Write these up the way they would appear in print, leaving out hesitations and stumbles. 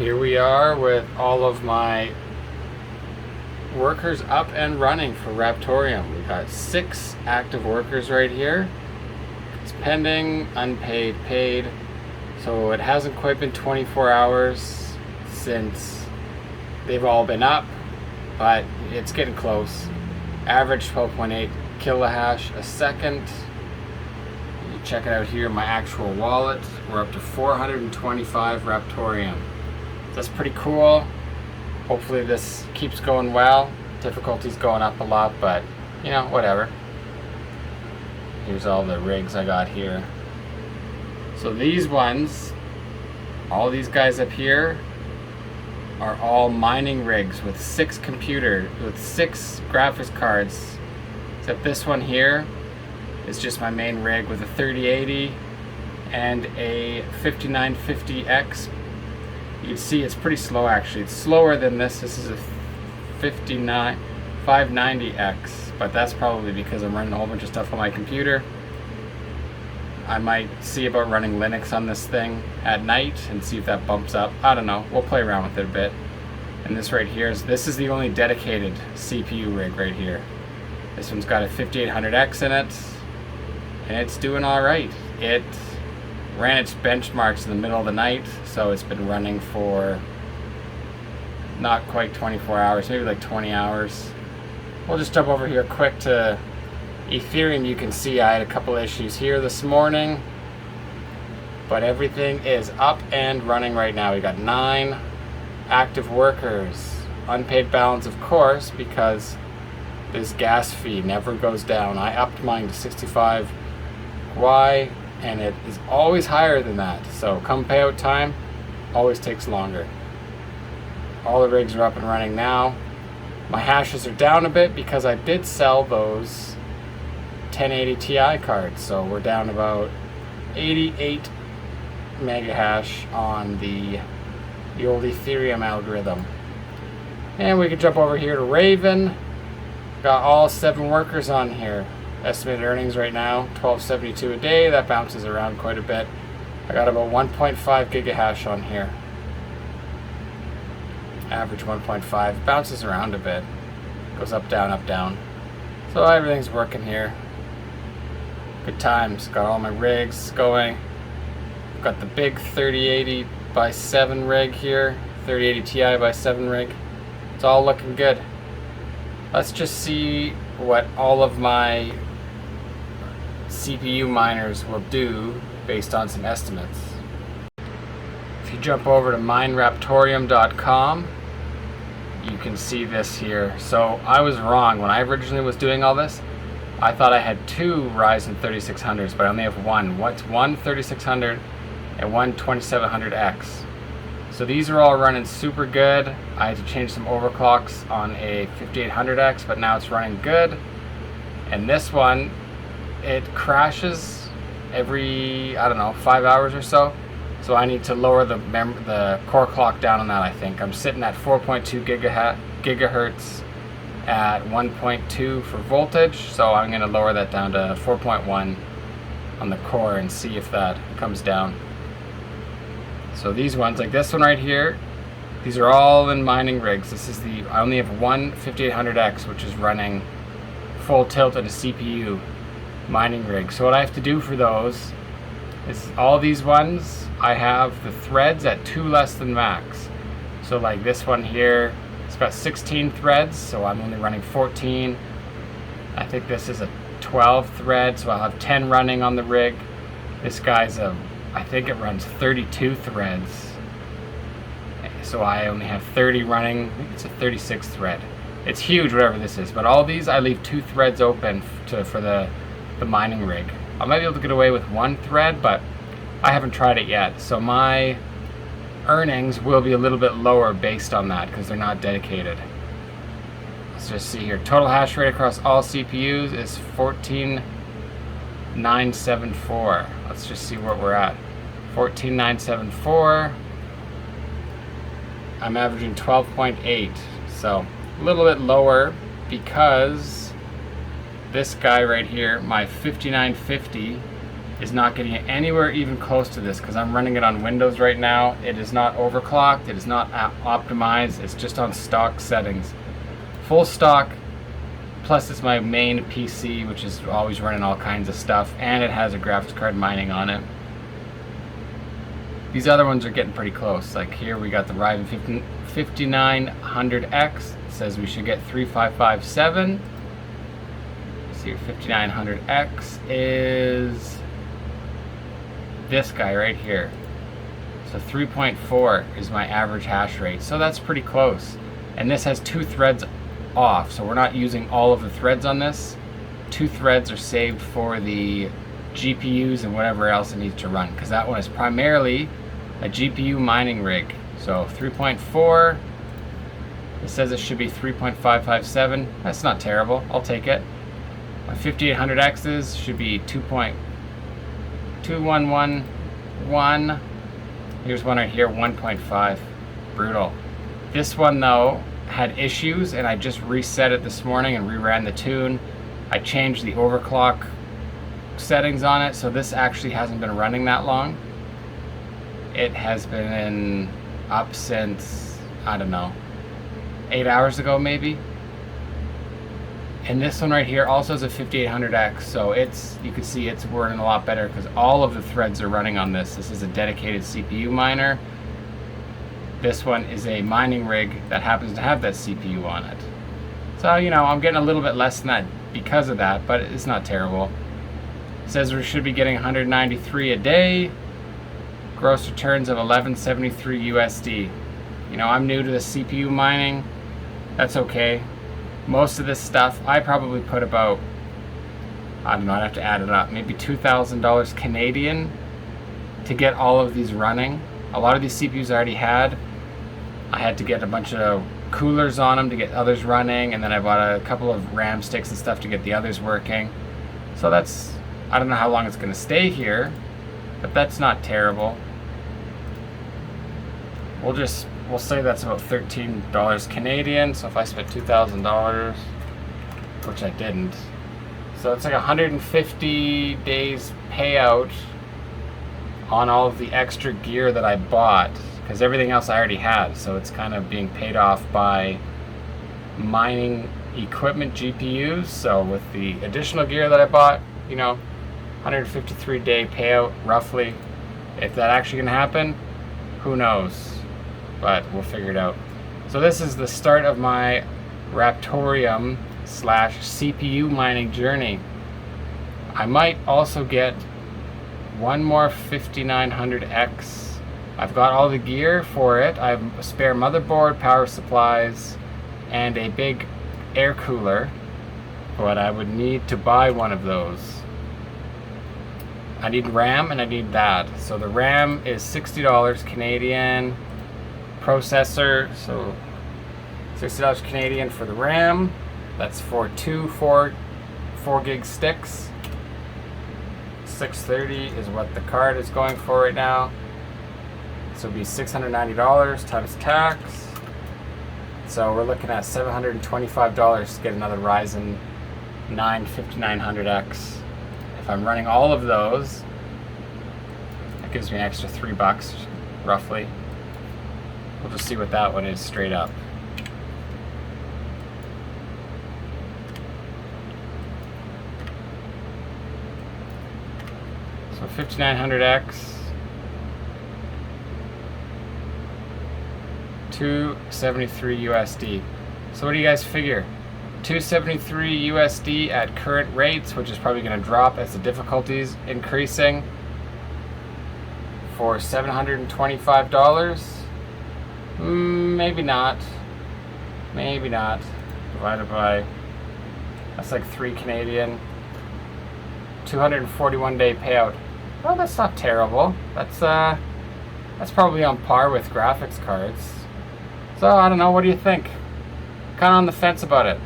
Here we are with all of my workers up and running for Raptoreum. We got 6 active workers right here. It's pending, unpaid, paid. So it hasn't quite been 24 hours since they've all been up, but it's getting close. Average 12.8 kilohash a second. You check it out here, my actual wallet. We're up to 425 Raptoreum. That's pretty cool. Hopefully this keeps going well. Difficulty's going up a lot, but you know, whatever. Here's all the rigs I got here. So these ones, all these guys up here are all mining rigs with 6 graphics cards. Except this one here is just my main rig with a 3080 and a 5950X. You can see it's pretty slow actually. It's slower than this. This is a 590X, but that's probably because I'm running a whole bunch of stuff on my computer. I might see about running Linux on this thing at night and see if that bumps up. I don't know. We'll play around with it a bit. And this right here this is the only dedicated CPU rig right here. This one's got a 5800X in it, and it's doing all right. It ran its benchmarks in the middle of the night, so it's been running for not quite 24 hours, maybe like 20 hours. We'll just jump over here quick to Ethereum. You can see I had a couple issues here this morning, but everything is up and running right now. We got 9 active workers. Unpaid balance, of course, because this gas fee never goes down. I upped mine to 65 Y, and it is always higher than that. So come payout time, always takes longer. All the rigs are up and running now. My hashes are down a bit because I did sell those 1080 Ti cards. So we're down about 88 mega hash on the old Ethereum algorithm. And we can jump over here to Raven. Got all 7 workers on here. Estimated earnings right now, 1272 a day. That bounces around quite a bit. I got about 1.5 gigahash on here. Average 1.5. Bounces around a bit. Goes up, down, up, down. So everything's working here. Good times. Got all my rigs going. Got the big 3080 by 7 rig here. 3080 Ti by 7 rig. It's all looking good. Let's just see what all of my CPU miners will do based on some estimates. If you jump over to mineraptorium.com, you can see this here. So I was wrong. When I originally was doing all this, I thought I had 2 Ryzen 3600s, but I only have one. What's one 3600 and one 2700X. So these are all running super good. I had to change some overclocks on a 5800X, but now it's running good. And this one, it crashes every, I don't know, 5 hours or so. So I need to lower the core clock down on that, I think. I'm sitting at 4.2 gigahertz at 1.2 for voltage. So I'm gonna lower that down to 4.1 on the core and see if that comes down. So these ones, like this one right here, these are all in mining rigs. This is I only have one 5800X, which is running full tilt at a CPU mining rig. So what I have to do for those is all these ones, I have the threads at 2 less than max. So like this one here, it's got 16 threads, so I'm only running 14. I think this is a 12 thread, so I'll have 10 running on the rig. This guy's I think it runs 32 threads. So I only have 30 running. I think it's a 36 thread. It's huge, whatever this is. But all these, I leave 2 threads open for the mining rig. I might be able to get away with 1 thread, but I haven't tried it yet. So my earnings will be a little bit lower based on that because they're not dedicated. Let's just see here. Total hash rate across all CPUs is 14,974. Let's just see where we're at. 14,974. I'm averaging 12.8. So a little bit lower because this guy right here, my 5950, is not getting it anywhere even close to this, because I'm running it on Windows right now. It is not overclocked, it is not optimized, it's just on stock settings. Full stock, plus it's my main PC, which is always running all kinds of stuff, and it has a graphics card mining on it. These other ones are getting pretty close. Like here we got the Ryzen 5900X. It says we should get 3557. See, your 5900X is this guy right here. So 3.4 is my average hash rate. So that's pretty close. And this has 2 threads off, so we're not using all of the threads on this. 2 threads are saved for the GPUs and whatever else it needs to run, because that one is primarily a GPU mining rig. So 3.4, it says it should be 3.557. That's not terrible, I'll take it. My 5800Xs should be 2.2111. Here's one right here, 1.5. Brutal. This one though had issues, and I just reset it this morning and reran the tune. I changed the overclock settings on it, so this actually hasn't been running that long. It has been up since, I don't know, 8 hours ago maybe. And this one right here also has a 5800X, so it's, you can see it's running a lot better because all of the threads are running on this. This is a dedicated CPU miner. This one is a mining rig that happens to have that CPU on it. So, you know, I'm getting a little bit less than that because of that, but it's not terrible. It says we should be getting 193 a day. Gross returns of 1173 USD. You know, I'm new to the CPU mining. That's okay. Most of this stuff, I probably put about, I don't know, I'd have to add it up, maybe $2,000 Canadian to get all of these running. A lot of these CPUs I already had. I had to get a bunch of coolers on them to get others running, and then I bought a couple of RAM sticks and stuff to get the others working. So that's, I don't know how long it's going to stay here, but that's not terrible. We'll say that's about $13 Canadian. So if I spent $2,000, which I didn't, so it's like 150 days payout on all of the extra gear that I bought, because everything else I already had. So it's kind of being paid off by mining equipment GPUs. So with the additional gear that I bought, you know, 153-day payout roughly. If that actually can happen, who knows? But we'll figure it out. So this is the start of my Raptoreum / CPU mining journey. I might also get one more 5900X. I've got all the gear for it. I have a spare motherboard, power supplies, and a big air cooler, but I would need to buy one of those. I need RAM and I need that. So the RAM is $60 Canadian. Processor, so $60 Canadian for the RAM. That's for 2 4 gig sticks. 630 is what the card is going for right now. So it'll be $690 times tax. So we're looking at $725 to get another Ryzen 9 5900X. If I'm running all of those, that gives me an extra $3 roughly. We'll just see what that one is straight up. So 5900X, 273 USD. So what do you guys figure? 273 USD at current rates, which is probably going to drop as the difficulties increasing, for $725. Maybe not. Maybe not. Divided by, that's like 3 Canadian. 241-day payout. Well, that's not terrible. That's probably on par with graphics cards. So I don't know. What do you think? Kind of on the fence about it.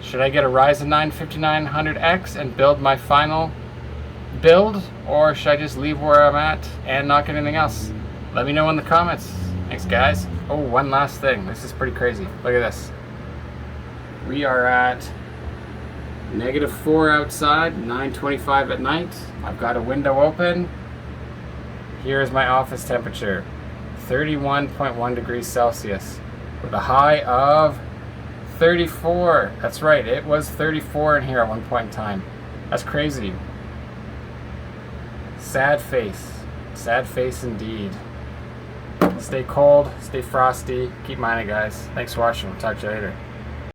Should I get a Ryzen 9 5900X and build my final build, or should I just leave where I'm at and not get anything else? Let me know in the comments. Thanks, guys. Oh, one last thing. This is pretty crazy. Look at this. We are at -4 outside, 9:25 at night. I've got a window open. Here's my office temperature, 31.1 degrees Celsius, with a high of 34. That's right, it was 34 in here at one point in time. That's crazy. Sad face indeed. Stay cold, stay frosty, keep mining, guys. Thanks for watching, we'll talk to you later.